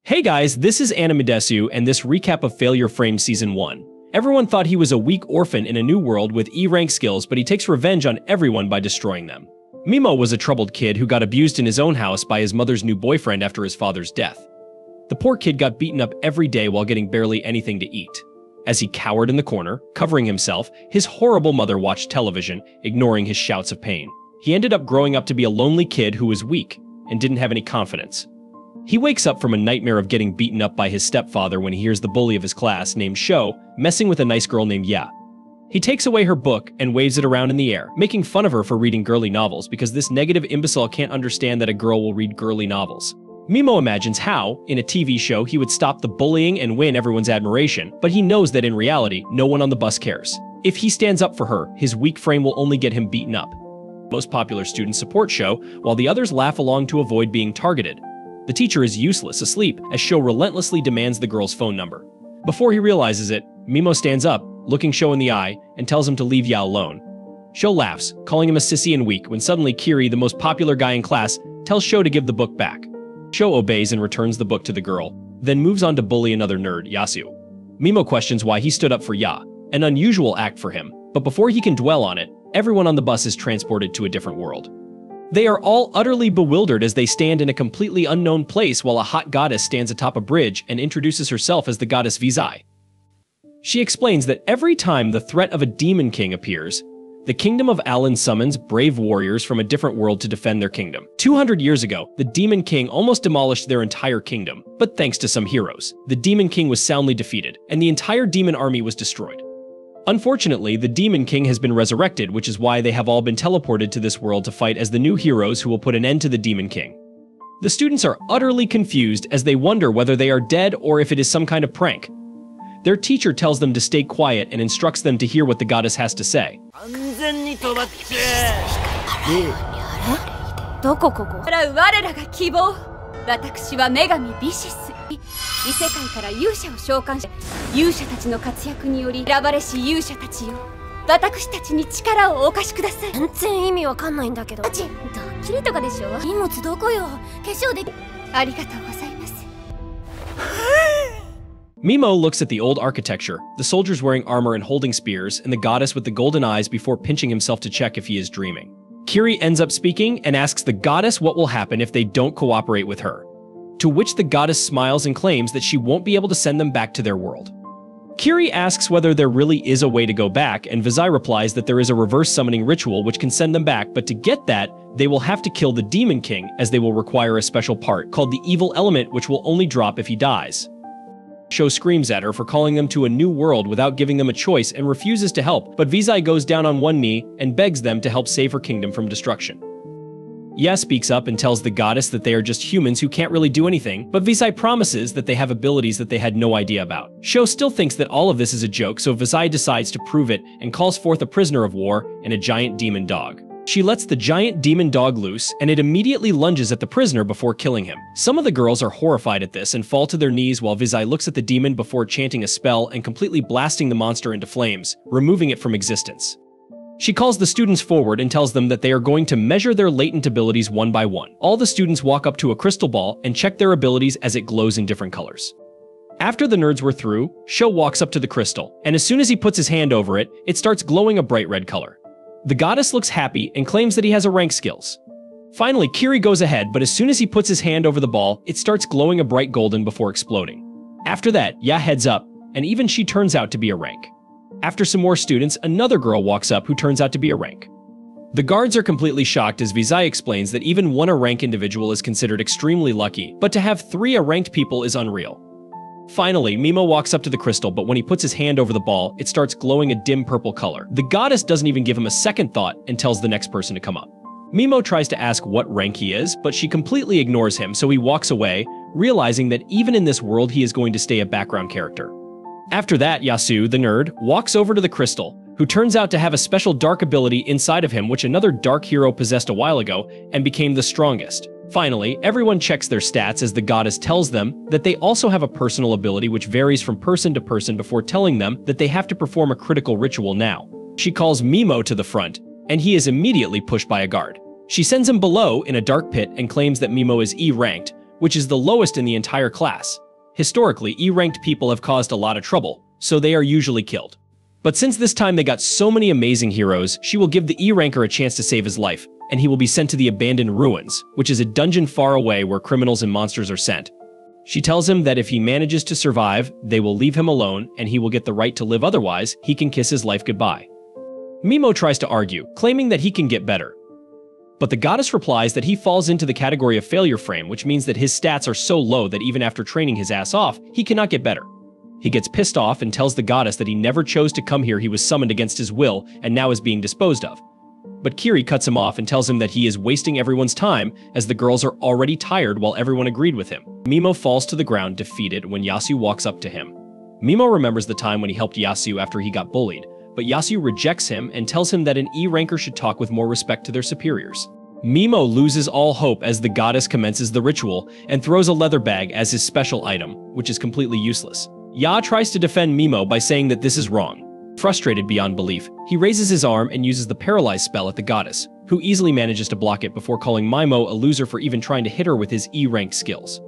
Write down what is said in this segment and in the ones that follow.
Hey guys, this is Anamidesu and this recap of Failure Frame Season 1. Everyone thought he was a weak orphan in a new world with E-rank skills, but he takes revenge on everyone by destroying them. Mimo was a troubled kid who got abused in his own house by his mother's new boyfriend after his father's death. The poor kid got beaten up every day while getting barely anything to eat. As he cowered in the corner, covering himself, his horrible mother watched television, ignoring his shouts of pain. He ended up growing up to be a lonely kid who was weak and didn't have any confidence. He wakes up from a nightmare of getting beaten up by his stepfather when he hears the bully of his class, named Sho, messing with a nice girl named Ya. He takes away her book and waves it around in the air, making fun of her for reading girly novels because this negative imbecile can't understand that a girl will read girly novels. Mimo imagines how, in a TV show, he would stop the bullying and win everyone's admiration, but he knows that in reality, no one on the bus cares. If he stands up for her, his weak frame will only get him beaten up. Most popular students support Sho, while the others laugh along to avoid being targeted. The teacher is useless, asleep, as Sho relentlessly demands the girl's phone number. Before he realizes it, Mimo stands up, looking Sho in the eye, and tells him to leave Ya alone. Sho laughs, calling him a sissy and weak, when suddenly Kiri, the most popular guy in class, tells Sho to give the book back. Sho obeys and returns the book to the girl, then moves on to bully another nerd, Yasu. Mimo questions why he stood up for Ya, an unusual act for him, but before he can dwell on it, everyone on the bus is transported to a different world. They are all utterly bewildered as they stand in a completely unknown place while a hot goddess stands atop a bridge and introduces herself as the goddess Vizai. She explains that every time the threat of a demon king appears, the kingdom of Alan summons brave warriors from a different world to defend their kingdom. 200 years ago, the demon king almost demolished their entire kingdom, but thanks to some heroes, the demon king was soundly defeated, and the entire demon army was destroyed. Unfortunately, the Demon King has been resurrected, which is why they have all been teleported to this world to fight as the new heroes who will put an end to the Demon King. The students are utterly confused as they wonder whether they are dead or if it is some kind of prank. Their teacher tells them to stay quiet and instructs them to hear what the goddess has to say. Mimo looks at the old architecture, the soldiers wearing armor and holding spears, and the goddess with the golden eyes before pinching himself to check if he is dreaming. Kiri ends up speaking and asks the goddess what will happen if they don't cooperate with her, to which the goddess smiles and claims that she won't be able to send them back to their world. Kiri asks whether there really is a way to go back, and Vizai replies that there is a reverse summoning ritual which can send them back, but to get that, they will have to kill the Demon King, as they will require a special part called the Evil Element, which will only drop if he dies. Sho screams at her for calling them to a new world without giving them a choice and refuses to help, but Vizai goes down on one knee and begs them to help save her kingdom from destruction. Ya speaks up and tells the goddess that they are just humans who can't really do anything, but Vizai promises that they have abilities that they had no idea about. Sho still thinks that all of this is a joke, so Vizai decides to prove it and calls forth a prisoner of war and a giant demon dog. She lets the giant demon dog loose, and it immediately lunges at the prisoner before killing him. Some of the girls are horrified at this and fall to their knees while Vizai looks at the demon before chanting a spell and completely blasting the monster into flames, removing it from existence. She calls the students forward and tells them that they are going to measure their latent abilities one by one. All the students walk up to a crystal ball and check their abilities as it glows in different colors. After the nerds were through, Sho walks up to the crystal, and as soon as he puts his hand over it, it starts glowing a bright red color. The goddess looks happy and claims that he has a rank skills. Finally, Kiri goes ahead, but as soon as he puts his hand over the ball, it starts glowing a bright golden before exploding. After that, Ya heads up, and even she turns out to be a rank. After some more students, another girl walks up who turns out to be a rank. The guards are completely shocked as Vizai explains that even one A-rank individual is considered extremely lucky, but to have 3 A-ranked people is unreal. Finally, Mimo walks up to the crystal, but when he puts his hand over the ball, it starts glowing a dim purple color. The goddess doesn't even give him a second thought and tells the next person to come up. Mimo tries to ask what rank he is, but she completely ignores him, so he walks away, realizing that even in this world he is going to stay a background character. After that, Yasu, the nerd, walks over to the crystal, who turns out to have a special dark ability inside of him which another dark hero possessed a while ago and became the strongest. Finally, everyone checks their stats as the goddess tells them that they also have a personal ability which varies from person to person before telling them that they have to perform a critical ritual now. She calls Mimo to the front, and he is immediately pushed by a guard. She sends him below in a dark pit and claims that Mimo is E-ranked, which is the lowest in the entire class. Historically, E-ranked people have caused a lot of trouble, so they are usually killed. But since this time they got so many amazing heroes, she will give the E-ranker a chance to save his life, and he will be sent to the Abandoned Ruins, which is a dungeon far away where criminals and monsters are sent. She tells him that if he manages to survive, they will leave him alone and he will get the right to live, otherwise he can kiss his life goodbye. Mimo tries to argue, claiming that he can get better. But the goddess replies that he falls into the category of failure frame, which means that his stats are so low that even after training his ass off, he cannot get better. He gets pissed off and tells the goddess that he never chose to come here, he was summoned against his will and now is being disposed of. But Kiri cuts him off and tells him that he is wasting everyone's time as the girls are already tired while everyone agreed with him. Mimo falls to the ground defeated when Yasu walks up to him. Mimo remembers the time when he helped Yasu after he got bullied, but Yasu rejects him and tells him that an E-ranker should talk with more respect to their superiors. Mimo loses all hope as the goddess commences the ritual and throws a leather bag as his special item, which is completely useless. Ya tries to defend Mimo by saying that this is wrong. Frustrated beyond belief, he raises his arm and uses the paralyze spell at the goddess, who easily manages to block it before calling Mimo a loser for even trying to hit her with his E-rank skills.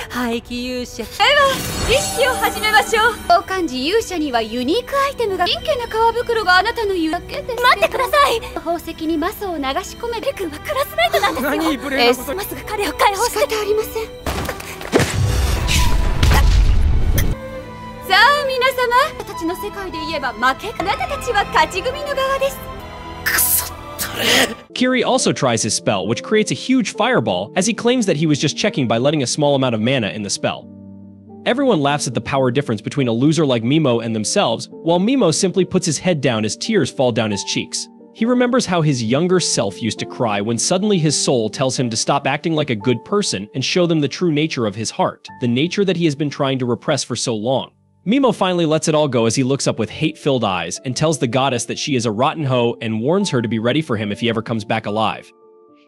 廃棄勇者では儀式を始めましょう。交換時勇者にはユニークアイテムが真剣な革袋があなたの言うだけです。待ってください。宝石にマスを流し込め。レ君はクラスメイトなんですよ。何無礼なこと。まっすぐ彼を解放して。仕方ありません。さあ皆様、私たちの世界で言えば負け。あなたたちは勝ち組の側です。くそったれ。Kiri also tries his spell, which creates a huge fireball, as he claims that he was just checking by letting a small amount of mana in the spell. Everyone laughs at the power difference between a loser like Mimo and themselves, while Mimo simply puts his head down as tears fall down his cheeks. He remembers how his younger self used to cry when suddenly his soul tells him to stop acting like a good person and show them the true nature of his heart, the nature that he has been trying to repress for so long. Mimo finally lets it all go as he looks up with hate-filled eyes and tells the goddess that she is a rotten hoe and warns her to be ready for him if he ever comes back alive.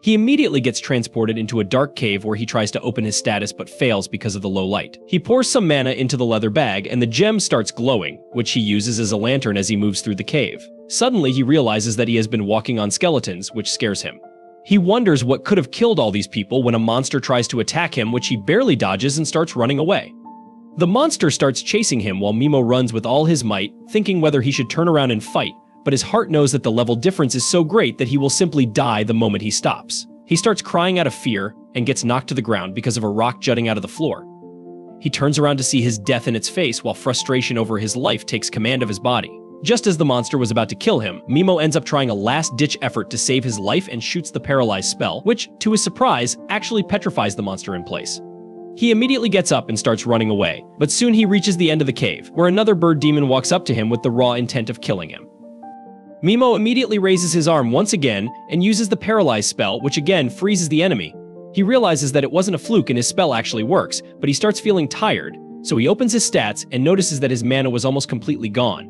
He immediately gets transported into a dark cave where he tries to open his status but fails because of the low light. He pours some mana into the leather bag and the gem starts glowing, which he uses as a lantern as he moves through the cave. Suddenly he realizes that he has been walking on skeletons, which scares him. He wonders what could have killed all these people when a monster tries to attack him, which he barely dodges and starts running away. The monster starts chasing him while Mimo runs with all his might, thinking whether he should turn around and fight, but his heart knows that the level difference is so great that he will simply die the moment he stops. He starts crying out of fear and gets knocked to the ground because of a rock jutting out of the floor. He turns around to see his death in its face while frustration over his life takes command of his body. Just as the monster was about to kill him, Mimo ends up trying a last-ditch effort to save his life and shoots the paralyze spell, which, to his surprise, actually petrifies the monster in place. He immediately gets up and starts running away, but soon he reaches the end of the cave, where another bird demon walks up to him with the raw intent of killing him. Mimo immediately raises his arm once again and uses the paralyze spell, which again freezes the enemy. He realizes that it wasn't a fluke and his spell actually works, but he starts feeling tired, so he opens his stats and notices that his mana was almost completely gone.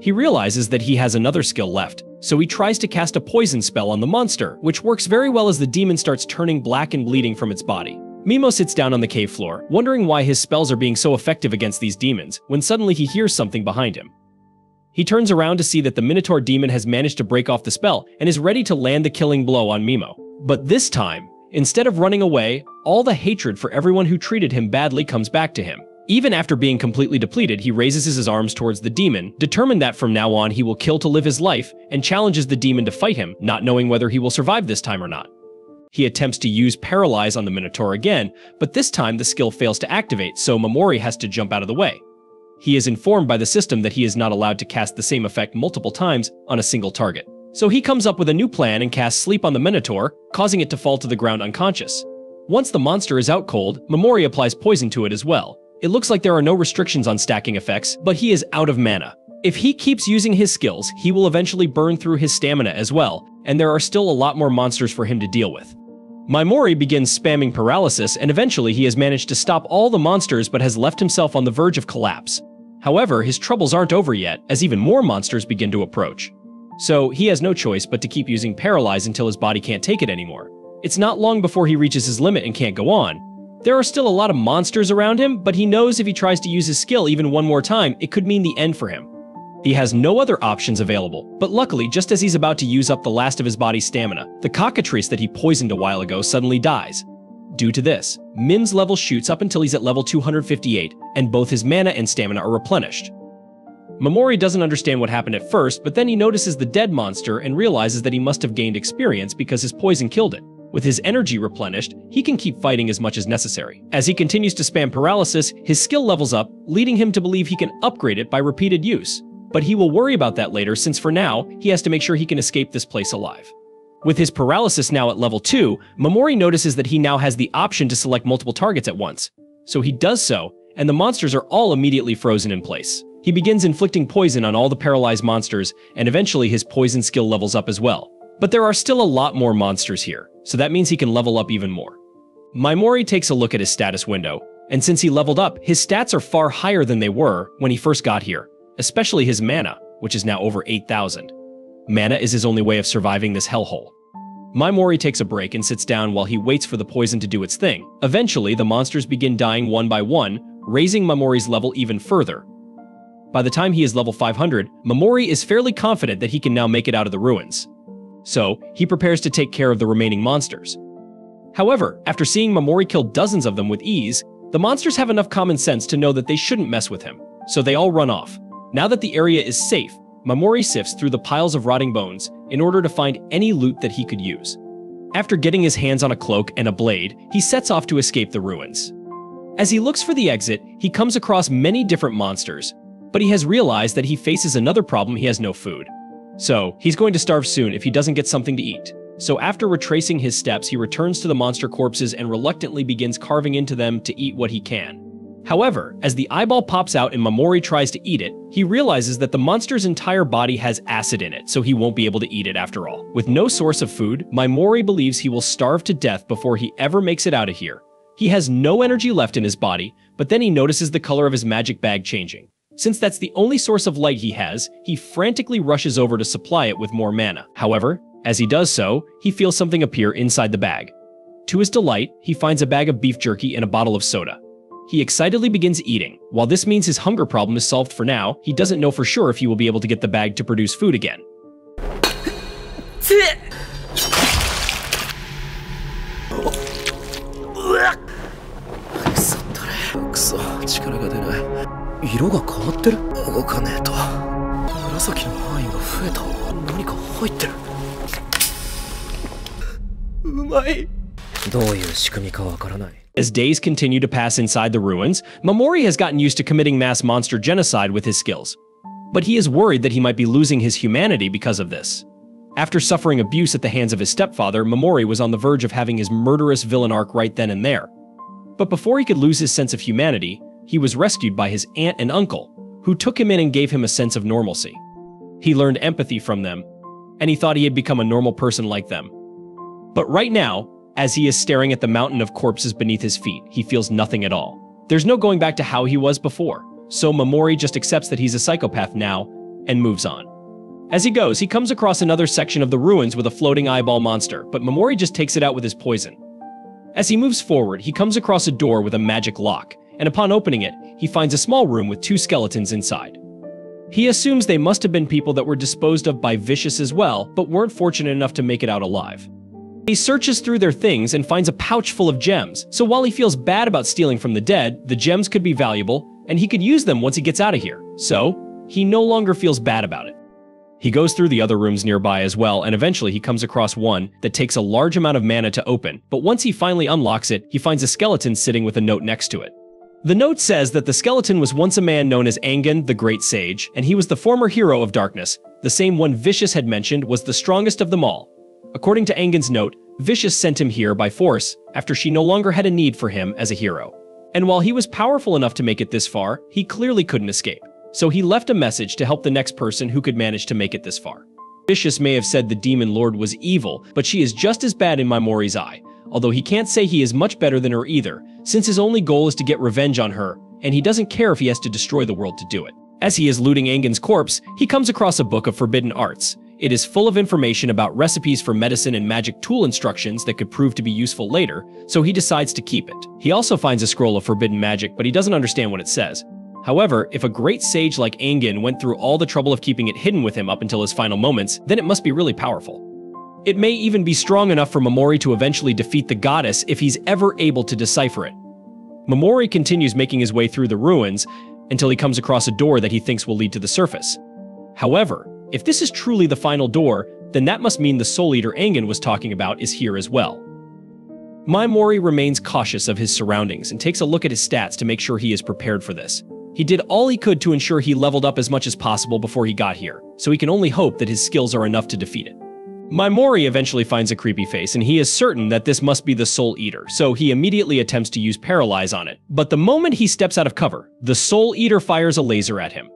He realizes that he has another skill left, so he tries to cast a poison spell on the monster, which works very well as the demon starts turning black and bleeding from its body. Mimo sits down on the cave floor, wondering why his spells are being so effective against these demons, when suddenly he hears something behind him. He turns around to see that the Minotaur demon has managed to break off the spell and is ready to land the killing blow on Mimo. But this time, instead of running away, all the hatred for everyone who treated him badly comes back to him. Even after being completely depleted, he raises his arms towards the demon, determined that from now on he will kill to live his life, and challenges the demon to fight him, not knowing whether he will survive this time or not. He attempts to use Paralyze on the Minotaur again, but this time the skill fails to activate, so Momori has to jump out of the way. He is informed by the system that he is not allowed to cast the same effect multiple times on a single target. So he comes up with a new plan and casts Sleep on the Minotaur, causing it to fall to the ground unconscious. Once the monster is out cold, Momori applies poison to it as well. It looks like there are no restrictions on stacking effects, but he is out of mana. If he keeps using his skills, he will eventually burn through his stamina as well, and there are still a lot more monsters for him to deal with. Momori begins spamming paralysis, and eventually he has managed to stop all the monsters but has left himself on the verge of collapse. However, his troubles aren't over yet, as even more monsters begin to approach. So he has no choice but to keep using Paralyze until his body can't take it anymore. It's not long before he reaches his limit and can't go on. There are still a lot of monsters around him, but he knows if he tries to use his skill even one more time, it could mean the end for him. He has no other options available, but luckily, just as he's about to use up the last of his body's stamina, the cockatrice that he poisoned a while ago suddenly dies. Due to this, Mim's level shoots up until he's at level 258, and both his mana and stamina are replenished. Mamori doesn't understand what happened at first, but then he notices the dead monster and realizes that he must have gained experience because his poison killed it. With his energy replenished, he can keep fighting as much as necessary. As he continues to spam paralysis, his skill levels up, leading him to believe he can upgrade it by repeated use. But he will worry about that later, since for now, he has to make sure he can escape this place alive. With his paralysis now at level 2, Mamori notices that he now has the option to select multiple targets at once. So he does so, and the monsters are all immediately frozen in place. He begins inflicting poison on all the paralyzed monsters, and eventually his poison skill levels up as well. But there are still a lot more monsters here, so that means he can level up even more. Mamori takes a look at his status window, and since he leveled up, his stats are far higher than they were when he first got here, especially his mana, which is now over 8,000. Mana is his only way of surviving this hellhole. Mamori takes a break and sits down while he waits for the poison to do its thing. Eventually, the monsters begin dying one by one, raising Mamori's level even further. By the time he is level 500, Mamori is fairly confident that he can now make it out of the ruins. So, he prepares to take care of the remaining monsters. However, after seeing Mamori kill dozens of them with ease, the monsters have enough common sense to know that they shouldn't mess with him, so they all run off. Now that the area is safe, Mamori sifts through the piles of rotting bones in order to find any loot that he could use. After getting his hands on a cloak and a blade, he sets off to escape the ruins. As he looks for the exit, he comes across many different monsters, but he has realized that he faces another problem: he has no food. So, he's going to starve soon if he doesn't get something to eat. So after retracing his steps, he returns to the monster corpses and reluctantly begins carving into them to eat what he can. However, as the eyeball pops out and Mamori tries to eat it, he realizes that the monster's entire body has acid in it, so he won't be able to eat it after all. With no source of food, Mamori believes he will starve to death before he ever makes it out of here. He has no energy left in his body, but then he notices the color of his magic bag changing. Since that's the only source of light he has, he frantically rushes over to supply it with more mana. However, as he does so, he feels something appear inside the bag. To his delight, he finds a bag of beef jerky and a bottle of soda. He excitedly begins eating. While this means his hunger problem is solved for now, he doesn't know for sure if he will be able to get the bag to produce food again. As days continue to pass inside the ruins, Mamori has gotten used to committing mass monster genocide with his skills. But he is worried that he might be losing his humanity because of this. After suffering abuse at the hands of his stepfather, Mamori was on the verge of having his murderous villain arc right then and there. But before he could lose his sense of humanity, he was rescued by his aunt and uncle, who took him in and gave him a sense of normalcy. He learned empathy from them, and he thought he had become a normal person like them. But right now, as he is staring at the mountain of corpses beneath his feet, he feels nothing at all. There's no going back to how he was before, so Mamori just accepts that he's a psychopath now and moves on. As he goes, he comes across another section of the ruins with a floating eyeball monster, but Mamori just takes it out with his poison. As he moves forward, he comes across a door with a magic lock, and upon opening it, he finds a small room with 2 skeletons inside. He assumes they must have been people that were disposed of by Vicious as well, but weren't fortunate enough to make it out alive. He searches through their things and finds a pouch full of gems, so while he feels bad about stealing from the dead, the gems could be valuable, and he could use them once he gets out of here, so he no longer feels bad about it. He goes through the other rooms nearby as well, and eventually he comes across one that takes a large amount of mana to open, but once he finally unlocks it, he finds a skeleton sitting with a note next to it. The note says that the skeleton was once a man known as Angun, the Great Sage, and he was the former hero of darkness. The same one Vicious had mentioned was the strongest of them all. According to Angun's note, Vicious sent him here by force after she no longer had a need for him as a hero. And while he was powerful enough to make it this far, he clearly couldn't escape. So he left a message to help the next person who could manage to make it this far. Vicious may have said the Demon Lord was evil, but she is just as bad in Mamori's eye, although he can't say he is much better than her either, since his only goal is to get revenge on her, and he doesn't care if he has to destroy the world to do it. As he is looting Angun's corpse, he comes across a book of forbidden arts. It is full of information about recipes for medicine and magic tool instructions that could prove to be useful later, so he decides to keep it. He also finds a scroll of forbidden magic, but he doesn't understand what it says. However, if a great sage like Angen went through all the trouble of keeping it hidden with him up until his final moments, then it must be really powerful. It may even be strong enough for Momori to eventually defeat the goddess if he's ever able to decipher it. Momori continues making his way through the ruins until he comes across a door that he thinks will lead to the surface. However, if this is truly the final door, then that must mean the Soul Eater Angen was talking about is here as well. Momori remains cautious of his surroundings and takes a look at his stats to make sure he is prepared for this. He did all he could to ensure he leveled up as much as possible before he got here, so he can only hope that his skills are enough to defeat it. Momori eventually finds a creepy face, and he is certain that this must be the Soul Eater, so he immediately attempts to use Paralyze on it. But the moment he steps out of cover, the Soul Eater fires a laser at him.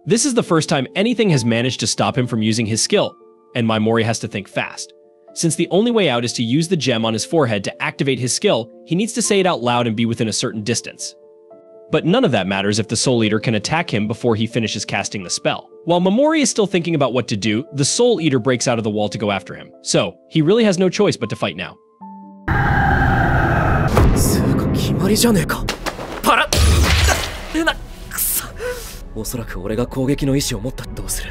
This is the first time anything has managed to stop him from using his skill, and Momori has to think fast. Since the only way out is to use the gem on his forehead to activate his skill, he needs to say it out loud and be within a certain distance. But none of that matters if the Soul Eater can attack him before he finishes casting the spell. While Momori is still thinking about what to do, the Soul Eater breaks out of the wall to go after him. So, he really has no choice but to fight now. おそらく俺が攻撃の意思を持った。どうする？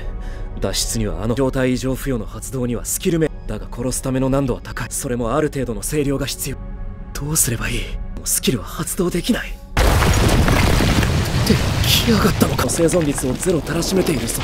脱出にはあの状態異常付与の発動にはスキル面だが殺すための難度は高い。それもある程度の声量が必要。どうすればいい？もうスキルは発動できない。って来やがったのか。生存率をゼロたらしめているぞ。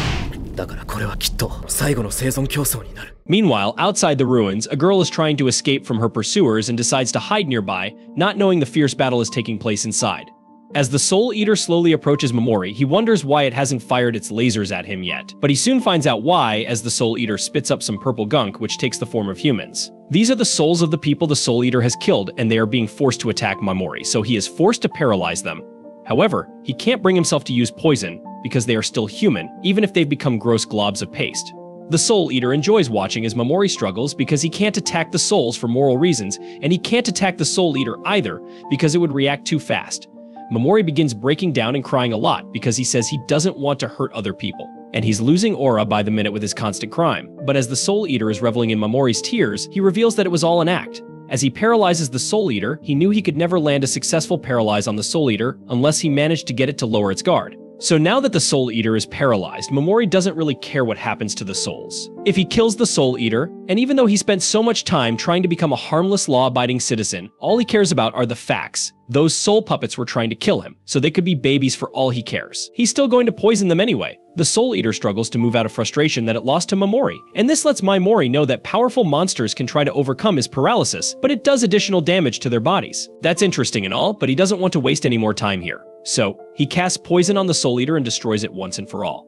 だからこれはきっと最後の生存競争になる。Meanwhile, outside the ruins, a girl is trying to escape from her pursuers and decides to hide nearby, not knowing the fierce battle is taking place inside. As the Soul Eater slowly approaches Momori, he wonders why it hasn't fired its lasers at him yet. But he soon finds out why, as the Soul Eater spits up some purple gunk which takes the form of humans. These are the souls of the people the Soul Eater has killed, and they are being forced to attack Momori, so he is forced to paralyze them. However, he can't bring himself to use poison, because they are still human, even if they've become gross globs of paste. The Soul Eater enjoys watching as Momori struggles because he can't attack the souls for moral reasons, and he can't attack the Soul Eater either because it would react too fast. Momori begins breaking down and crying a lot because he says he doesn't want to hurt other people. And he's losing aura by the minute with his constant crime. But as the Soul Eater is reveling in Momori's tears, he reveals that it was all an act. As he paralyzes the Soul Eater, he knew he could never land a successful paralyze on the Soul Eater unless he managed to get it to lower its guard. So now that the Soul Eater is paralyzed, Momori doesn't really care what happens to the souls. If he kills the Soul Eater, and even though he spent so much time trying to become a harmless, law-abiding citizen, all he cares about are the facts. Those soul puppets were trying to kill him, so they could be babies for all he cares. He's still going to poison them anyway. The Soul Eater struggles to move out of frustration that it lost to Momori, and this lets Momori know that powerful monsters can try to overcome his paralysis, but it does additional damage to their bodies. That's interesting and all, but he doesn't want to waste any more time here. So, he casts poison on the Soul Eater and destroys it once and for all.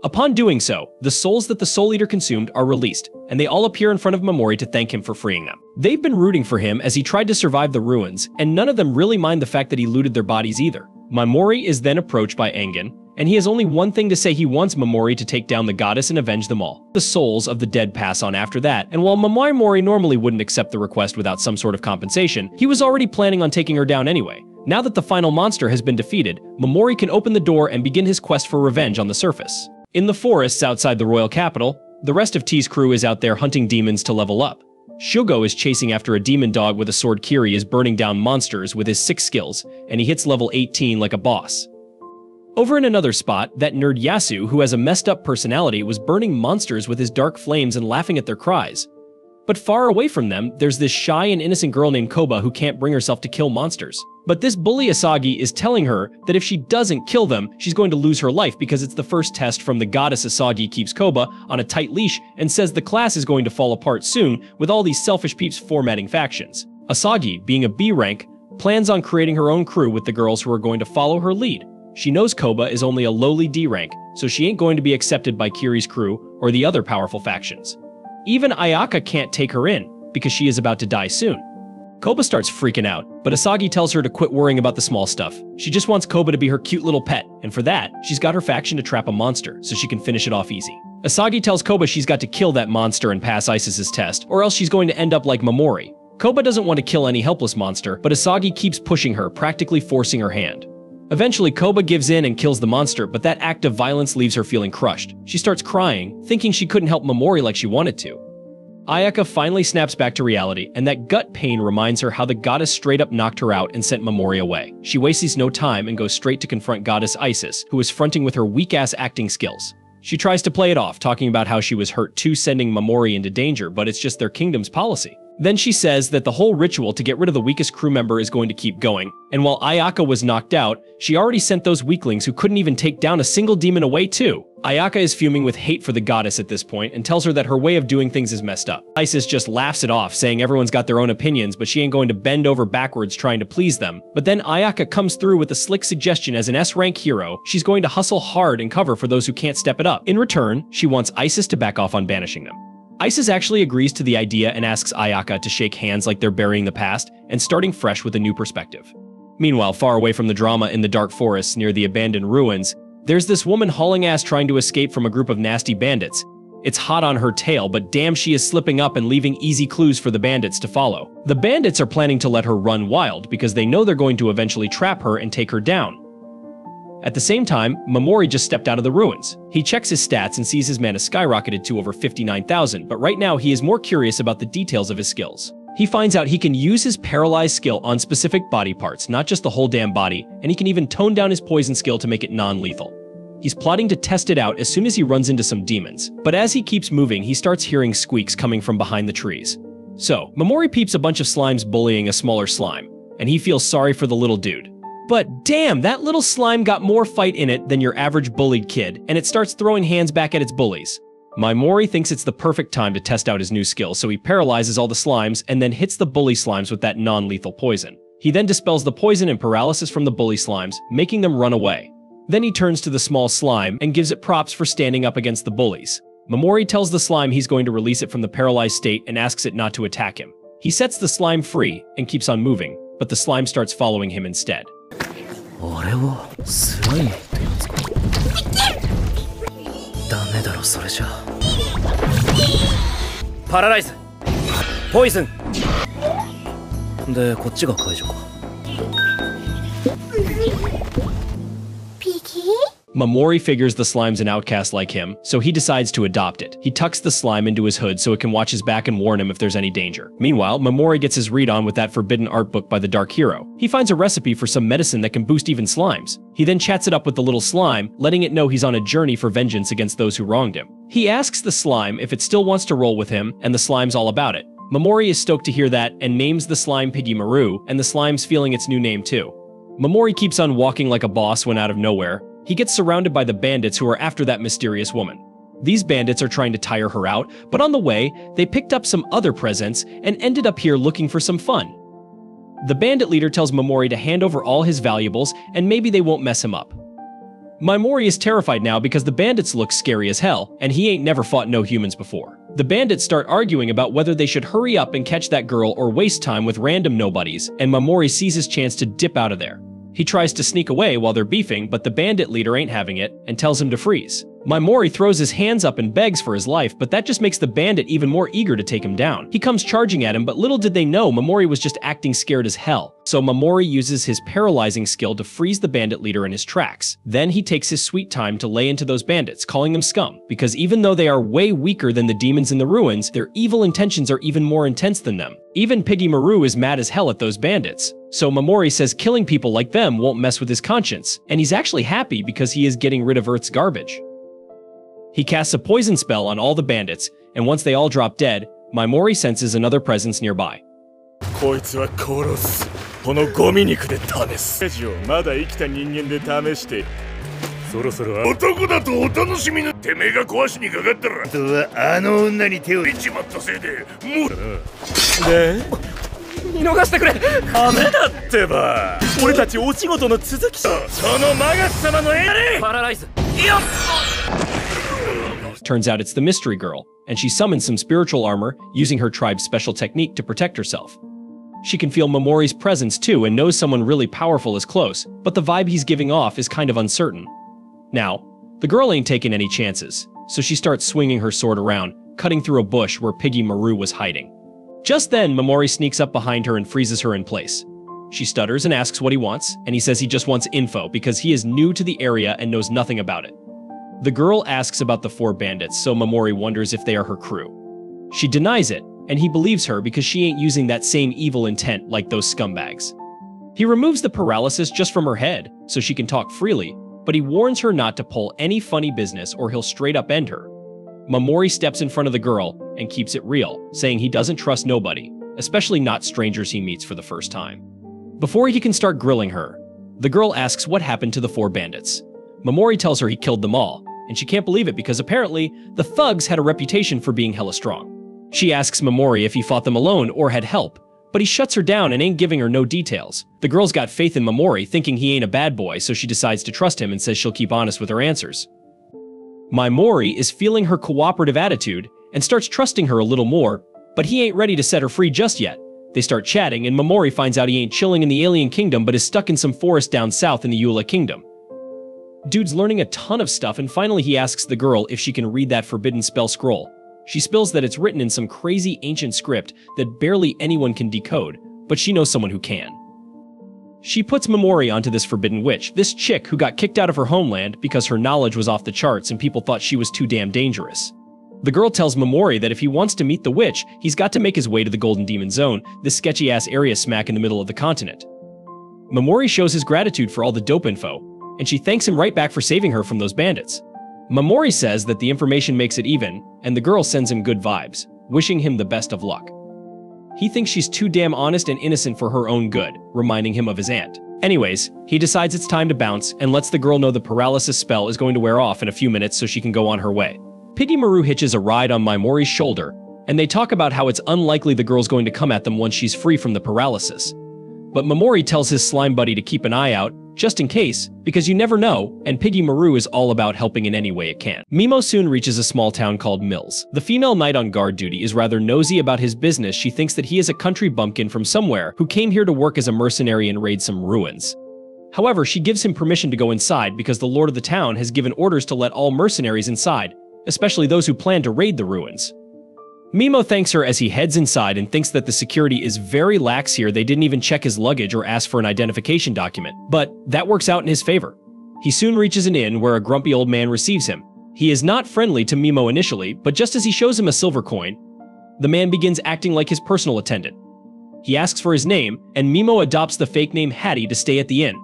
Upon doing so, the souls that the Soul Eater consumed are released, and they all appear in front of Momori to thank him for freeing them. They've been rooting for him as he tried to survive the ruins, and none of them really mind the fact that he looted their bodies either. Momori is then approached by Angen, and he has only one thing to say: he wants Momori to take down the goddess and avenge them all. The souls of the dead pass on after that, and while Momori normally wouldn't accept the request without some sort of compensation, he was already planning on taking her down anyway. Now that the final monster has been defeated, Momori can open the door and begin his quest for revenge on the surface. In the forests outside the royal capital, the rest of T's crew is out there hunting demons to level up. Shugo is chasing after a demon dog with a sword. Kiri is burning down monsters with his 6 skills, and he hits level 18 like a boss. Over in another spot, that nerd Yasu, who has a messed up personality, was burning monsters with his dark flames and laughing at their cries. But far away from them, there's this shy and innocent girl named Koba who can't bring herself to kill monsters. But this bully Asagi is telling her that if she doesn't kill them, she's going to lose her life because it's the first test from the goddess. Asagi keeps Koba on a tight leash and says the class is going to fall apart soon with all these selfish peeps formatting factions. Asagi, being a B rank, plans on creating her own crew with the girls who are going to follow her lead. She knows Koba is only a lowly D rank, so she ain't going to be accepted by Kiri's crew or the other powerful factions. Even Ayaka can't take her in, because she is about to die soon. Koba starts freaking out, but Asagi tells her to quit worrying about the small stuff. She just wants Koba to be her cute little pet, and for that, she's got her faction to trap a monster, so she can finish it off easy. Asagi tells Koba she's got to kill that monster and pass Isis's test, or else she's going to end up like Momori. Koba doesn't want to kill any helpless monster, but Asagi keeps pushing her, practically forcing her hand. Eventually, Koba gives in and kills the monster, but that act of violence leaves her feeling crushed. She starts crying, thinking she couldn't help Momori like she wanted to. Ayaka finally snaps back to reality, and that gut pain reminds her how the goddess straight up knocked her out and sent Momori away. She wastes no time and goes straight to confront goddess Isis, who is fronting with her weak-ass acting skills. She tries to play it off, talking about how she was hurt too, sending Momori into danger, but it's just their kingdom's policy. Then she says that the whole ritual to get rid of the weakest crew member is going to keep going, and while Ayaka was knocked out, she already sent those weaklings who couldn't even take down a single demon away too. Ayaka is fuming with hate for the goddess at this point and tells her that her way of doing things is messed up. Isis just laughs it off, saying everyone's got their own opinions, but she ain't going to bend over backwards trying to please them. But then Ayaka comes through with a slick suggestion. As an S-rank hero, she's going to hustle hard and cover for those who can't step it up. In return, she wants Isis to back off on banishing them. Isis actually agrees to the idea and asks Ayaka to shake hands like they're burying the past and starting fresh with a new perspective. Meanwhile, far away from the drama in the dark forests near the abandoned ruins, there's this woman hauling ass trying to escape from a group of nasty bandits. It's hot on her tail, but damn, she is slipping up and leaving easy clues for the bandits to follow. The bandits are planning to let her run wild because they know they're going to eventually trap her and take her down. At the same time, Momori just stepped out of the ruins. He checks his stats and sees his mana skyrocketed to over 59,000, but right now he is more curious about the details of his skills. He finds out he can use his paralyzed skill on specific body parts, not just the whole damn body, and he can even tone down his poison skill to make it non-lethal. He's plotting to test it out as soon as he runs into some demons, but as he keeps moving, he starts hearing squeaks coming from behind the trees. So, Momori peeps a bunch of slimes bullying a smaller slime, and he feels sorry for the little dude. But damn, that little slime got more fight in it than your average bullied kid, and it starts throwing hands back at its bullies. Momori thinks it's the perfect time to test out his new skill, so he paralyzes all the slimes and then hits the bully slimes with that non-lethal poison. He then dispels the poison and paralysis from the bully slimes, making them run away. Then he turns to the small slime and gives it props for standing up against the bullies. Momori tells the slime he's going to release it from the paralyzed state and asks it not to attack him. He sets the slime free and keeps on moving, but the slime starts following him instead. 俺をスライムってやつか。ダメだろそれじゃ。パラライズ、ポイズン。でこっちが解除か。Momori figures the slime's an outcast like him, so he decides to adopt it. He tucks the slime into his hood so it can watch his back and warn him if there's any danger. Meanwhile, Momori gets his read on with that forbidden art book by the Dark Hero. He finds a recipe for some medicine that can boost even slimes. He then chats it up with the little slime, letting it know he's on a journey for vengeance against those who wronged him. He asks the slime if it still wants to roll with him, and the slime's all about it. Momori is stoked to hear that and names the slime Piggy Maru, and the slime's feeling its new name too. Momori keeps on walking like a boss when out of nowhere, he gets surrounded by the bandits who are after that mysterious woman. These bandits are trying to tire her out, but on the way, they picked up some other presents and ended up here looking for some fun. The bandit leader tells Momori to hand over all his valuables and maybe they won't mess him up. Momori is terrified now because the bandits look scary as hell, and he ain't never fought no humans before. The bandits start arguing about whether they should hurry up and catch that girl or waste time with random nobodies, and Momori sees his chance to dip out of there. He tries to sneak away while they're beefing, but the bandit leader ain't having it and tells him to freeze. Momori throws his hands up and begs for his life, but that just makes the bandit even more eager to take him down. He comes charging at him, but little did they know Momori was just acting scared as hell. So Momori uses his paralyzing skill to freeze the bandit leader in his tracks. Then he takes his sweet time to lay into those bandits, calling them scum, because even though they are way weaker than the demons in the ruins, their evil intentions are even more intense than them. Even Piggy Maru is mad as hell at those bandits. So Momori says killing people like them won't mess with his conscience, and he's actually happy because he is getting rid of Earth's garbage. He casts a poison spell on all the bandits, and once they all drop dead, Momori senses another presence nearby. こいつは殺す。このゴミ肉で試す。まだ生きた人間で試して。そろそろ男だとお楽しみのてめえが壊しにかかったら。あとはあの女に手を入れちまったせいでもう。で見逃してくれ。ダメだってば。俺たちお仕事の続きさ。そのマガス様のエレパラライズ。よっ。Turns out it's the mystery girl, and she summons some spiritual armor using her tribe's special technique to protect herself. She can feel Momori's presence too and knows someone really powerful is close, but the vibe he's giving off is kind of uncertain. Now, the girl ain't taking any chances, so she starts swinging her sword around, cutting through a bush where Piggy Maru was hiding. Just then, Momori sneaks up behind her and freezes her in place. She stutters and asks what he wants, and he says he just wants info because he is new to the area and knows nothing about it. The girl asks about the 4 bandits, so Momori wonders if they are her crew. She denies it, and he believes her because she ain't using that same evil intent like those scumbags. He removes the paralysis just from her head so she can talk freely, but he warns her not to pull any funny business or he'll straight up end her. Mamori steps in front of the girl and keeps it real, saying he doesn't trust nobody, especially not strangers he meets for the first time. Before he can start grilling her, the girl asks what happened to the 4 bandits. Mamori tells her he killed them all, and she can't believe it because apparently the thugs had a reputation for being hella strong. She asks Mamori if he fought them alone or had help, but he shuts her down and ain't giving her no details. The girl's got faith in Mamori, thinking he ain't a bad boy, so she decides to trust him and says she'll keep honest with her answers. Mamori is feeling her cooperative attitude and starts trusting her a little more, but he ain't ready to set her free just yet. They start chatting and Mamori finds out he ain't chilling in the alien kingdom but is stuck in some forest down south in the Eula kingdom. Dude's learning a ton of stuff and finally he asks the girl if she can read that forbidden spell scroll. She spills that it's written in some crazy ancient script that barely anyone can decode, but she knows someone who can. She puts Mamori onto this forbidden witch, this chick who got kicked out of her homeland because her knowledge was off the charts and people thought she was too damn dangerous. The girl tells Mamori that if he wants to meet the witch, he's got to make his way to the Golden Demon Zone, this sketchy-ass area smack in the middle of the continent. Mamori shows his gratitude for all the dope info, and she thanks him right back for saving her from those bandits. Mamori says that the information makes it even, and the girl sends him good vibes, wishing him the best of luck. He thinks she's too damn honest and innocent for her own good, reminding him of his aunt. Anyways, he decides it's time to bounce and lets the girl know the paralysis spell is going to wear off in a few minutes so she can go on her way. Piggy Maru hitches a ride on Mamori's shoulder, and they talk about how it's unlikely the girl's going to come at them once she's free from the paralysis. But Mamori tells his slime buddy to keep an eye out, just in case, because you never know, and Piggy Maru is all about helping in any way it can. Mimo soon reaches a small town called Mills. The female knight on guard duty is rather nosy about his business. She thinks that he is a country bumpkin from somewhere who came here to work as a mercenary and raid some ruins. However, she gives him permission to go inside because the lord of the town has given orders to let all mercenaries inside, especially those who plan to raid the ruins. Mimo thanks her as he heads inside and thinks that the security is very lax here. They didn't even check his luggage or ask for an identification document, but that works out in his favor. He soon reaches an inn where a grumpy old man receives him. He is not friendly to Mimo initially, but just as he shows him a silver coin, the man begins acting like his personal attendant. He asks for his name, and Mimo adopts the fake name Hattie to stay at the inn.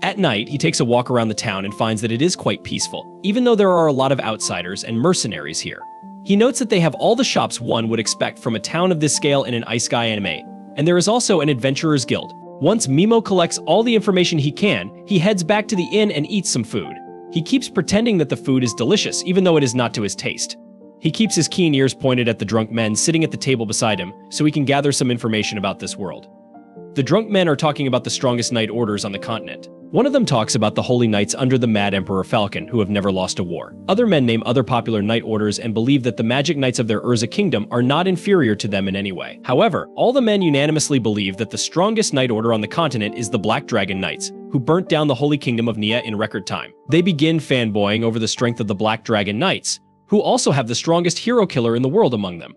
At night, he takes a walk around the town and finds that it is quite peaceful, even though there are a lot of outsiders and mercenaries here. He notes that they have all the shops one would expect from a town of this scale in an Isekai anime, and there is also an adventurer's guild. Once Mimo collects all the information he can, he heads back to the inn and eats some food. He keeps pretending that the food is delicious, even though it is not to his taste. He keeps his keen ears pointed at the drunk men sitting at the table beside him, so he can gather some information about this world. The drunk men are talking about the strongest knight orders on the continent. One of them talks about the holy knights under the Mad Emperor Falcon, who have never lost a war. Other men name other popular knight orders and believe that the magic knights of their Urza kingdom are not inferior to them in any way. However, all the men unanimously believe that the strongest knight order on the continent is the Black Dragon Knights, who burnt down the holy kingdom of Nia in record time. They begin fanboying over the strength of the Black Dragon Knights, who also have the strongest hero killer in the world among them.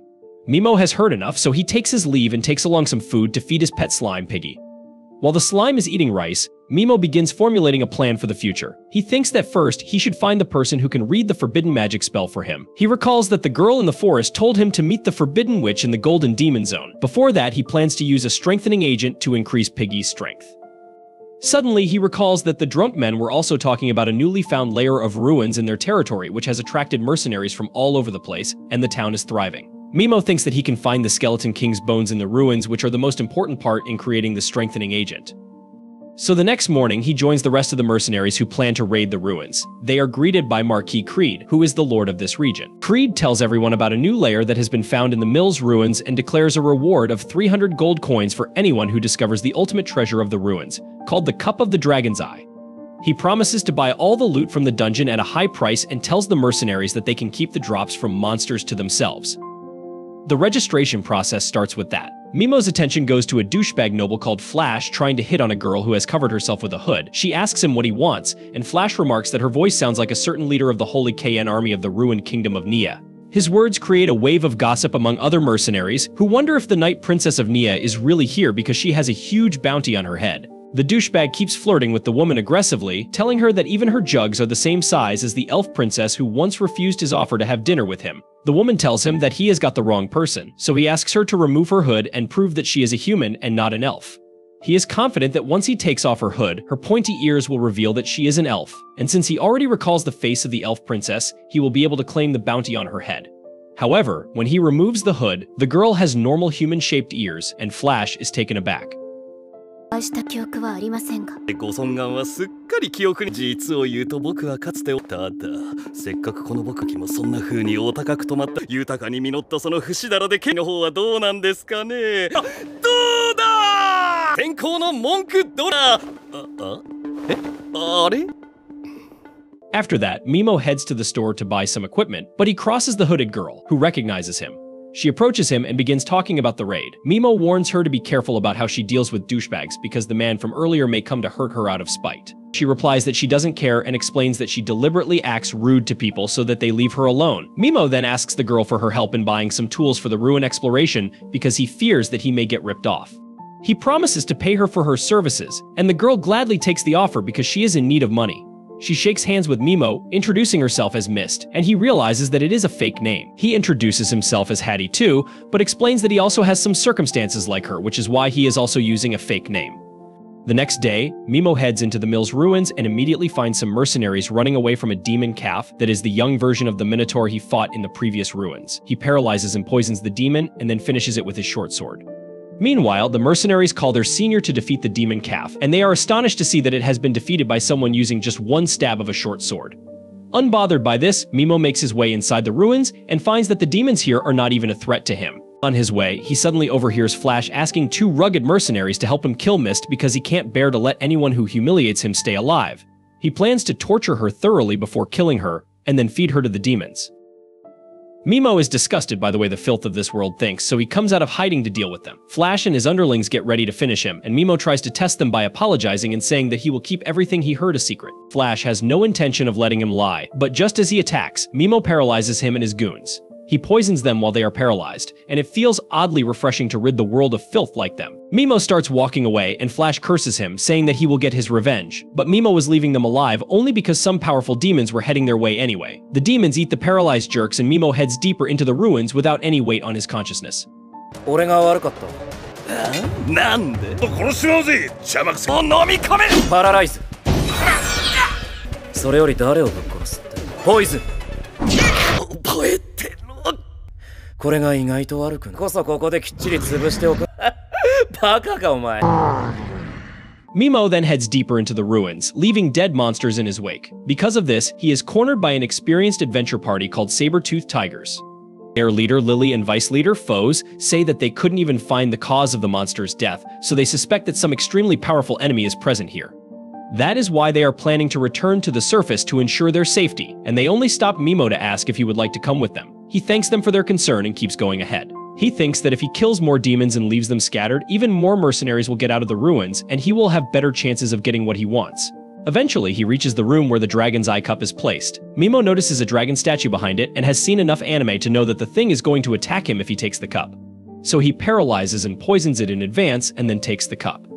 Mimo has heard enough, so he takes his leave and takes along some food to feed his pet slime, Piggy. While the slime is eating rice, Mimo begins formulating a plan for the future. He thinks that first, he should find the person who can read the forbidden magic spell for him. He recalls that the girl in the forest told him to meet the forbidden witch in the Golden Demon Zone. Before that, he plans to use a strengthening agent to increase Piggy's strength. Suddenly, he recalls that the drunk men were also talking about a newly found layer of ruins in their territory, which has attracted mercenaries from all over the place, and the town is thriving. Mimo thinks that he can find the Skeleton King's bones in the ruins, which are the most important part in creating the strengthening agent. So the next morning, he joins the rest of the mercenaries who plan to raid the ruins. They are greeted by Marquis Creed, who is the lord of this region. Creed tells everyone about a new layer that has been found in the Mills ruins and declares a reward of 300 gold coins for anyone who discovers the ultimate treasure of the ruins, called the Cup of the Dragon's Eye. He promises to buy all the loot from the dungeon at a high price and tells the mercenaries that they can keep the drops from monsters to themselves. The registration process starts with that. Mimo's attention goes to a douchebag noble called Flash trying to hit on a girl who has covered herself with a hood. She asks him what he wants, and Flash remarks that her voice sounds like a certain leader of the Holy KN army of the ruined kingdom of Nia. His words create a wave of gossip among other mercenaries, who wonder if the Night Princess of Nia is really here because she has a huge bounty on her head. The douchebag keeps flirting with the woman aggressively, telling her that even her jugs are the same size as the elf princess who once refused his offer to have dinner with him. The woman tells him that he has got the wrong person, so he asks her to remove her hood and prove that she is a human and not an elf. He is confident that once he takes off her hood, her pointy ears will reveal that she is an elf, and since he already recalls the face of the elf princess, he will be able to claim the bounty on her head. However, when he removes the hood, the girl has normal human-shaped ears, and Flash is taken aback. ご尊顔はすっかり記憶に。実を言うと僕はかつてただせっかくこの僕にもそんな風にお高く止まった豊かに実ったその節だらで剣の方はどうなんですかね。どうだ天候の文句どらあれ After that, Mimo heads to the store to buy some equipment, but he crosses the hooded girl, who recognizes him. She approaches him and begins talking about the raid. Mimo warns her to be careful about how she deals with douchebags because the man from earlier may come to hurt her out of spite. She replies that she doesn't care and explains that she deliberately acts rude to people so that they leave her alone. Mimo then asks the girl for her help in buying some tools for the ruin exploration because he fears that he may get ripped off. He promises to pay her for her services, and the girl gladly takes the offer because she is in need of money. She shakes hands with Mimo, introducing herself as Mist, and he realizes that it is a fake name. He introduces himself as Hattie too, but explains that he also has some circumstances like her, which is why he is also using a fake name. The next day, Mimo heads into the mill's ruins and immediately finds some mercenaries running away from a demon calf that is the young version of the Minotaur he fought in the previous ruins. He paralyzes and poisons the demon, and then finishes it with his short sword. Meanwhile, the mercenaries call their senior to defeat the demon calf, and they are astonished to see that it has been defeated by someone using just one stab of a short sword. Unbothered by this, Mimo makes his way inside the ruins and finds that the demons here are not even a threat to him. On his way, he suddenly overhears Flash asking two rugged mercenaries to help him kill Mist because he can't bear to let anyone who humiliates him stay alive. He plans to torture her thoroughly before killing her, and then feed her to the demons. Mimo is disgusted by the way the filth of this world thinks, so he comes out of hiding to deal with them. Flash and his underlings get ready to finish him, and Mimo tries to test them by apologizing and saying that he will keep everything he heard a secret. Flash has no intention of letting him lie, but just as he attacks, Mimo paralyzes him and his goons. He poisons them while they are paralyzed, and it feels oddly refreshing to rid the world of filth like them. Mimo starts walking away, and Flash curses him, saying that he will get his revenge. But Mimo was leaving them alive only because some powerful demons were heading their way anyway. The demons eat the paralyzed jerks, and Mimo heads deeper into the ruins without any weight on his consciousness. 俺が悪かったなんで殺しまうぜ邪魔くせを飲み込めパラライズそれより誰をぶっ殺すってポイズン覚えてるこれが意外と悪くなこそここできっちり潰しておくバカかお前 Mimo then heads deeper into the ruins, leaving dead monsters in his wake. Because of this, he is cornered by an experienced adventure party called Saber-Toothed Tigers. Their leader, Lily, and vice leader, Foes, say that they couldn't even find the cause of the monster's death, so they suspect that some extremely powerful enemy is present here. That is why they are planning to return to the surface to ensure their safety, and they only stop Mimo to ask if he would like to come with them. He thanks them for their concern and keeps going ahead. He thinks that if he kills more demons and leaves them scattered, even more mercenaries will get out of the ruins, and he will have better chances of getting what he wants. Eventually, he reaches the room where the Dragon's Eye Cup is placed. Mimo notices a dragon statue behind it and has seen enough anime to know that the thing is going to attack him if he takes the cup. So he paralyzes and poisons it in advance and then takes the cup.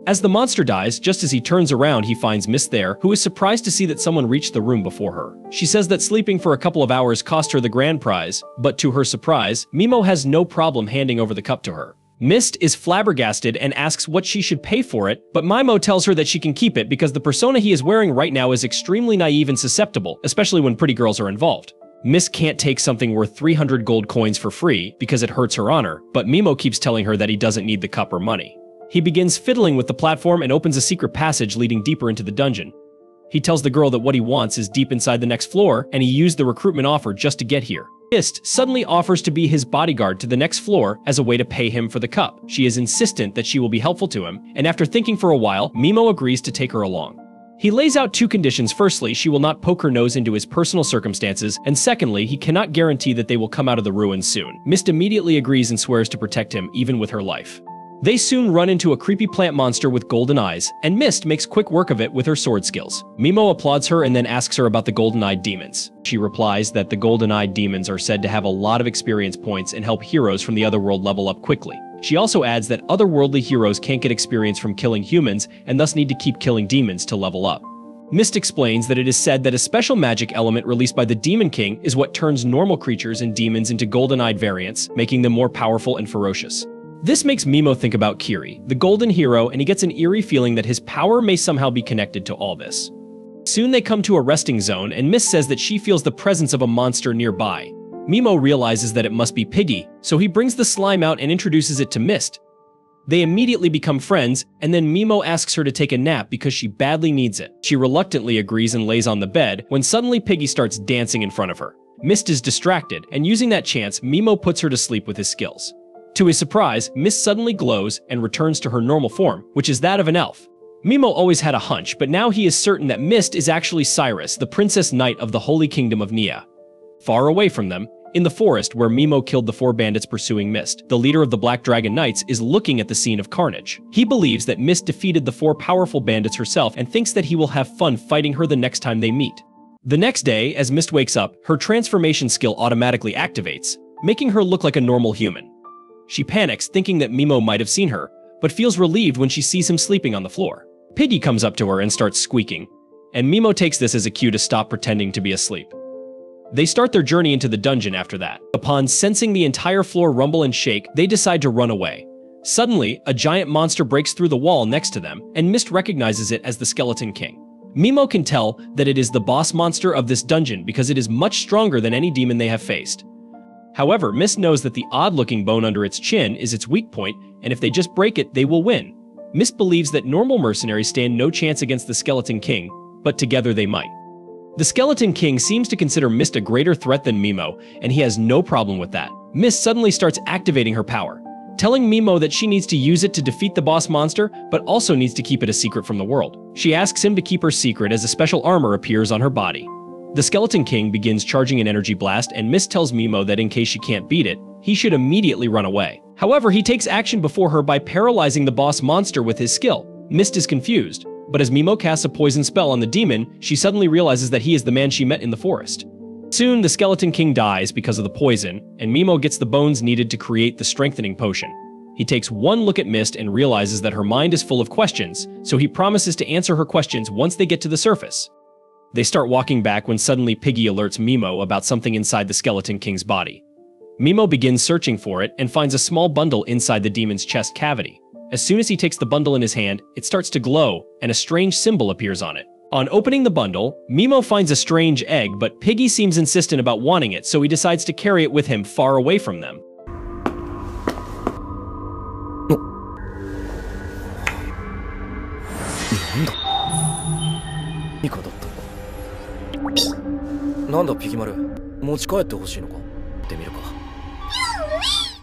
As the monster dies, just as he turns around, he finds Mist there, who is surprised to see that someone reached the room before her. She says that sleeping for a couple of hours cost her the grand prize, but to her surprise, Mimo has no problem handing over the cup to her. Mist is flabbergasted and asks what she should pay for it, but Mimo tells her that she can keep it because the persona he is wearing right now is extremely naive and susceptible, especially when pretty girls are involved. Mist can't take something worth 300 gold coins for free because it hurts her honor, but Mimo keeps telling her that he doesn't need the cup or money. He begins fiddling with the platform and opens a secret passage leading deeper into the dungeon. He tells the girl that what he wants is deep inside the next floor, and he used the recruitment offer just to get here. Mist suddenly offers to be his bodyguard to the next floor as a way to pay him for the cup. She is insistent that she will be helpful to him, and after thinking for a while, Mimo agrees to take her along. He lays out two conditions. Firstly, she will not poke her nose into his personal circumstances, and secondly, he cannot guarantee that they will come out of the ruins soon. Mist immediately agrees and swears to protect him, even with her life. They soon run into a creepy plant monster with golden eyes, and Mist makes quick work of it with her sword skills. Mimo applauds her and then asks her about the golden-eyed demons. She replies that the golden-eyed demons are said to have a lot of experience points and help heroes from the other world level up quickly. She also adds that otherworldly heroes can't get experience from killing humans and thus need to keep killing demons to level up. Mist explains that it is said that a special magic element released by the Demon King is what turns normal creatures and demons into golden-eyed variants, making them more powerful and ferocious. This makes Mimo think about Kiri, the golden hero, and he gets an eerie feeling that his power may somehow be connected to all this. Soon they come to a resting zone, and Mist says that she feels the presence of a monster nearby. Mimo realizes that it must be Piggy, so he brings the slime out and introduces it to Mist. They immediately become friends, and then Mimo asks her to take a nap because she badly needs it. She reluctantly agrees and lays on the bed when suddenly Piggy starts dancing in front of her. Mist is distracted, and using that chance, Mimo puts her to sleep with his skills. To his surprise, Mist suddenly glows and returns to her normal form, which is that of an elf. Mimo always had a hunch, but now he is certain that Mist is actually Cyrus, the Princess Knight of the Holy Kingdom of Nia. Far away from them, in the forest where Mimo killed the 4 bandits pursuing Mist, the leader of the Black Dragon Knights is looking at the scene of carnage. He believes that Mist defeated the 4 powerful bandits herself and thinks that he will have fun fighting her the next time they meet. The next day, as Mist wakes up, her transformation skill automatically activates, making her look like a normal human. She panics, thinking that Mimo might have seen her, but feels relieved when she sees him sleeping on the floor. Piggy comes up to her and starts squeaking, and Mimo takes this as a cue to stop pretending to be asleep. They start their journey into the dungeon after that. Upon sensing the entire floor rumble and shake, they decide to run away. Suddenly, a giant monster breaks through the wall next to them, and Mist recognizes it as the Skeleton King. Mimo can tell that it is the boss monster of this dungeon because it is much stronger than any demon they have faced. However, Mist knows that the odd-looking bone under its chin is its weak point, and if they just break it, they will win. Mist believes that normal mercenaries stand no chance against the Skeleton King, but together they might. The Skeleton King seems to consider Mist a greater threat than Mimo, and he has no problem with that. Mist suddenly starts activating her power, telling Mimo that she needs to use it to defeat the boss monster, but also needs to keep it a secret from the world. She asks him to keep her secret as a special armor appears on her body. The Skeleton King begins charging an energy blast, and Mist tells Mimo that in case she can't beat it, he should immediately run away. However, he takes action before her by paralyzing the boss monster with his skill. Mist is confused, but as Mimo casts a poison spell on the demon, she suddenly realizes that he is the man she met in the forest. Soon, the Skeleton King dies because of the poison, and Mimo gets the bones needed to create the strengthening potion. He takes one look at Mist and realizes that her mind is full of questions, so he promises to answer her questions once they get to the surface. They start walking back when suddenly Piggy alerts Mimo about something inside the Skeleton King's body. Mimo begins searching for it and finds a small bundle inside the demon's chest cavity. As soon as he takes the bundle in his hand, it starts to glow, and a strange symbol appears on it. On opening the bundle, Mimo finds a strange egg, but Piggy seems insistent about wanting it, so he decides to carry it with him far away from them.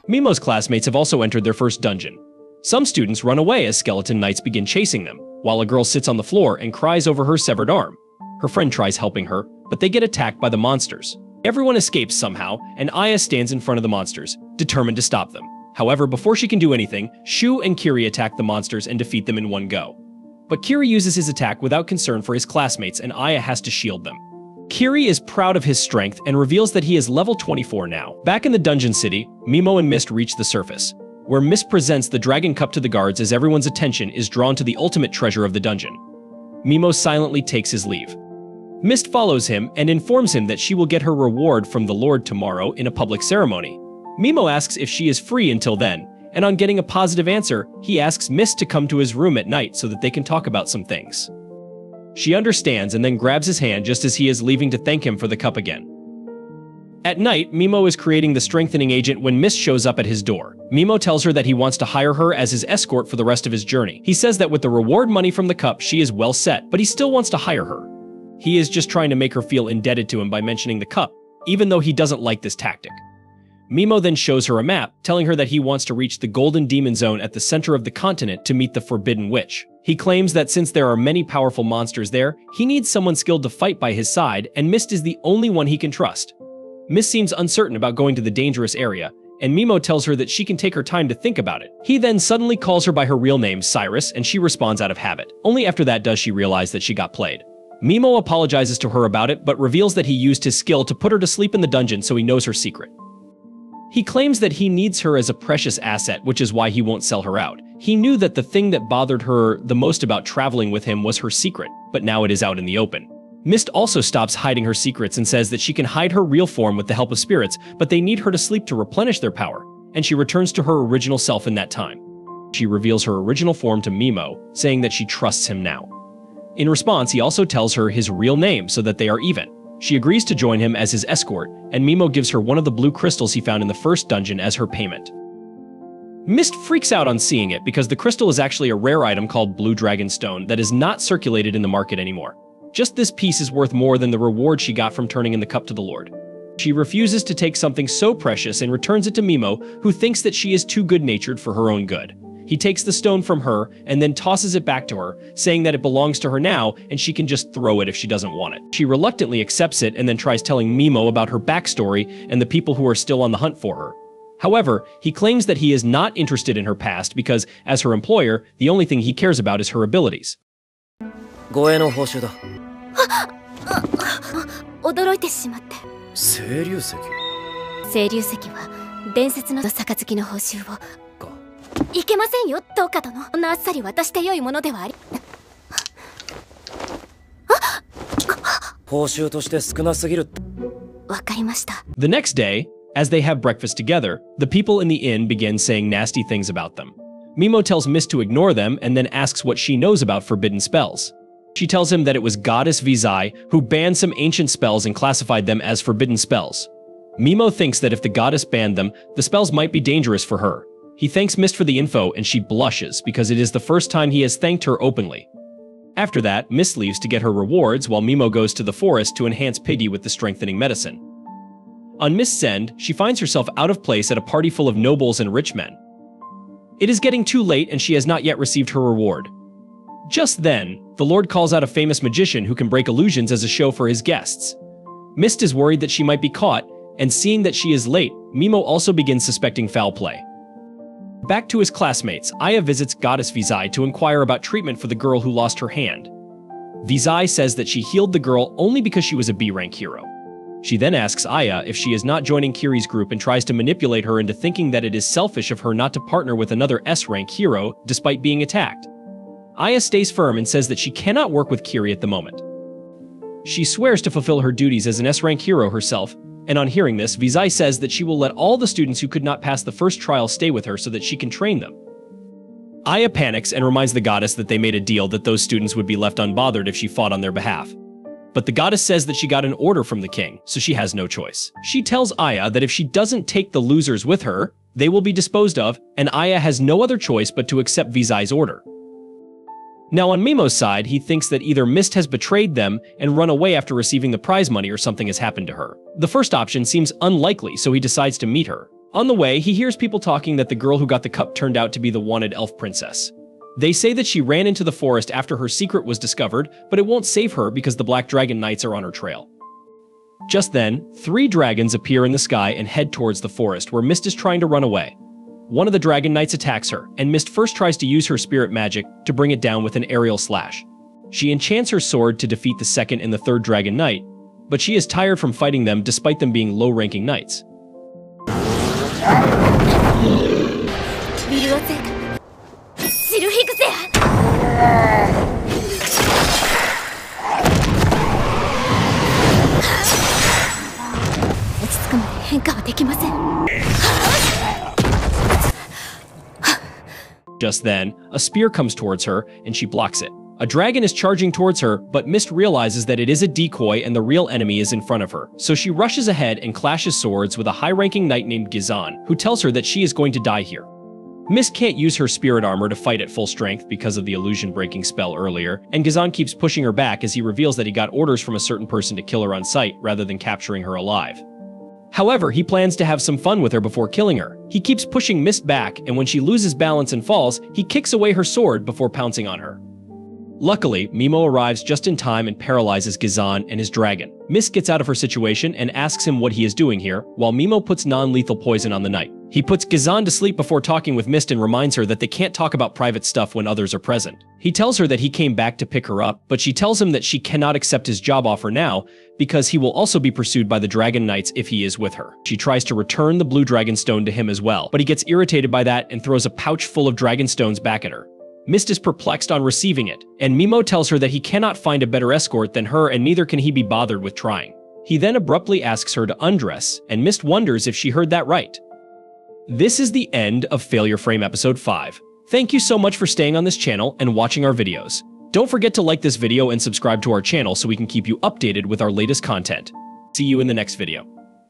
Mimo's classmates have also entered their first dungeon. Some students run away as skeleton knights begin chasing them, while a girl sits on the floor and cries over her severed arm. Her friend tries helping her, but they get attacked by the monsters. Everyone escapes somehow, and Aya stands in front of the monsters, determined to stop them. However, before she can do anything, Shu and Kiri attack the monsters and defeat them in one go. But Kiri uses his attack without concern for his classmates, and Aya has to shield them. Kiri is proud of his strength and reveals that he is level 24 now. Back in the dungeon city, Mimo and Mist reach the surface, where Mist presents the Dragon Cup to the guards as everyone's attention is drawn to the ultimate treasure of the dungeon. Mimo silently takes his leave. Mist follows him and informs him that she will get her reward from the Lord tomorrow in a public ceremony. Mimo asks if she is free until then, and on getting a positive answer, he asks Mist to come to his room at night so that they can talk about some things. She understands and then grabs his hand just as he is leaving to thank him for the cup again. At night, Mimo is creating the strengthening agent when Mist shows up at his door. Mimo tells her that he wants to hire her as his escort for the rest of his journey. He says that with the reward money from the cup, she is well set, but he still wants to hire her. He is just trying to make her feel indebted to him by mentioning the cup, even though he doesn't like this tactic. Mimo then shows her a map, telling her that he wants to reach the Golden Demon Zone at the center of the continent to meet the Forbidden Witch. He claims that since there are many powerful monsters there, he needs someone skilled to fight by his side, and Mist is the only one he can trust. Mist seems uncertain about going to the dangerous area, and Mimo tells her that she can take her time to think about it. He then suddenly calls her by her real name, Cyrus, and she responds out of habit. Only after that does she realize that she got played. Mimo apologizes to her about it, but reveals that he used his skill to put her to sleep in the dungeon so he knows her secret. He claims that he needs her as a precious asset, which is why he won't sell her out. He knew that the thing that bothered her the most about traveling with him was her secret, but now it is out in the open. Mist also stops hiding her secrets and says that she can hide her real form with the help of spirits, but they need her to sleep to replenish their power, and she returns to her original self in that time. She reveals her original form to Mimo, saying that she trusts him now. In response, he also tells her his real name so that they are even. She agrees to join him as his escort, and Mimo gives her one of the blue crystals he found in the first dungeon as her payment. Mist freaks out on seeing it because the crystal is actually a rare item called Blue Dragon Stone that is not circulated in the market anymore. Just this piece is worth more than the reward she got from turning in the cup to the Lord. She refuses to take something so precious and returns it to Mimo, who thinks that she is too good-natured for her own good. He takes the stone from her and then tosses it back to her, saying that it belongs to her now and she can just throw it if she doesn't want it. She reluctantly accepts it and then tries telling Mimo about her backstory and the people who are still on the hunt for her. However, he claims that he is not interested in her past because, as her employer, the only thing he cares about is her abilities. 護衛の報酬だ。驚いてしまって。清流石。清流石は伝説の杯の報酬を。か。いけませんよ、どうか殿。こんなあっさり渡して良いものではあり。報酬として少なすぎる。わかりました。The next day, as they have breakfast together, the people in the inn begin saying nasty things about them. Mimo tells Mist to ignore them and then asks what she knows about forbidden spells. She tells him that it was Goddess Vizai who banned some ancient spells and classified them as forbidden spells. Mimo thinks that if the goddess banned them, the spells might be dangerous for her. He thanks Mist for the info and she blushes because it is the first time he has thanked her openly. After that, Mist leaves to get her rewards while Mimo goes to the forest to enhance Piggy with the strengthening medicine. On Mist's end, she finds herself out of place at a party full of nobles and rich men. It is getting too late and she has not yet received her reward. Just then, the Lord calls out a famous magician who can break illusions as a show for his guests. Mist is worried that she might be caught, and seeing that she is late, Mimo also begins suspecting foul play. Back to his classmates, Aya visits Goddess Vizai to inquire about treatment for the girl who lost her hand. Vizai says that she healed the girl only because she was a B-rank hero. She then asks Aya if she is not joining Kiri's group and tries to manipulate her into thinking that it is selfish of her not to partner with another S-rank hero despite being attacked. Aya stays firm and says that she cannot work with Kiri at the moment. She swears to fulfill her duties as an S-rank hero herself, and on hearing this, Vizai says that she will let all the students who could not pass the first trial stay with her so that she can train them. Aya panics and reminds the goddess that they made a deal that those students would be left unbothered if she fought on their behalf. But the goddess says that she got an order from the king, so she has no choice. She tells Aya that if she doesn't take the losers with her, they will be disposed of, and Aya has no other choice but to accept Vizai's order. Now on Mimo's side, he thinks that either Mist has betrayed them and run away after receiving the prize money or something has happened to her. The first option seems unlikely, so he decides to meet her. On the way, he hears people talking that the girl who got the cup turned out to be the wanted elf princess. They say that she ran into the forest after her secret was discovered, but it won't save her because the Black Dragon Knights are on her trail. Just then, 3 dragons appear in the sky and head towards the forest where Mist is trying to run away. One of the Dragon Knights attacks her, and Mist first tries to use her spirit magic to bring it down with an aerial slash. She enchants her sword to defeat the second and the third Dragon Knight, but she is tired from fighting them despite them being low-ranking knights. Just then, a spear comes towards her, and she blocks it. A dragon is charging towards her, but Mist realizes that it is a decoy and the real enemy is in front of her. So she rushes ahead and clashes swords with a high-ranking knight named Gizan, who tells her that she is going to die here. Mist can't use her spirit armor to fight at full strength because of the illusion-breaking spell earlier, and Gizan keeps pushing her back as he reveals that he got orders from a certain person to kill her on sight rather than capturing her alive. However, he plans to have some fun with her before killing her. He keeps pushing Mist back, and when she loses balance and falls, he kicks away her sword before pouncing on her. Luckily, Mimo arrives just in time and paralyzes Gizan and his dragon. Mist gets out of her situation and asks him what he is doing here, while Mimo puts non-lethal poison on the knight. He puts Gazan to sleep before talking with Mist and reminds her that they can't talk about private stuff when others are present. He tells her that he came back to pick her up, but she tells him that she cannot accept his job offer now because he will also be pursued by the Dragon Knights if he is with her. She tries to return the blue dragon stone to him as well, but he gets irritated by that and throws a pouch full of dragon stones back at her. Mist is perplexed on receiving it, and Mimo tells her that he cannot find a better escort than her and neither can he be bothered with trying. He then abruptly asks her to undress, and Mist wonders if she heard that right. This is the end of Failure Frame Episode 5. Thank you so much for staying on this channel and watching our videos. Don't forget to like this video and subscribe to our channel so we can keep you updated with our latest content. See you in the next video.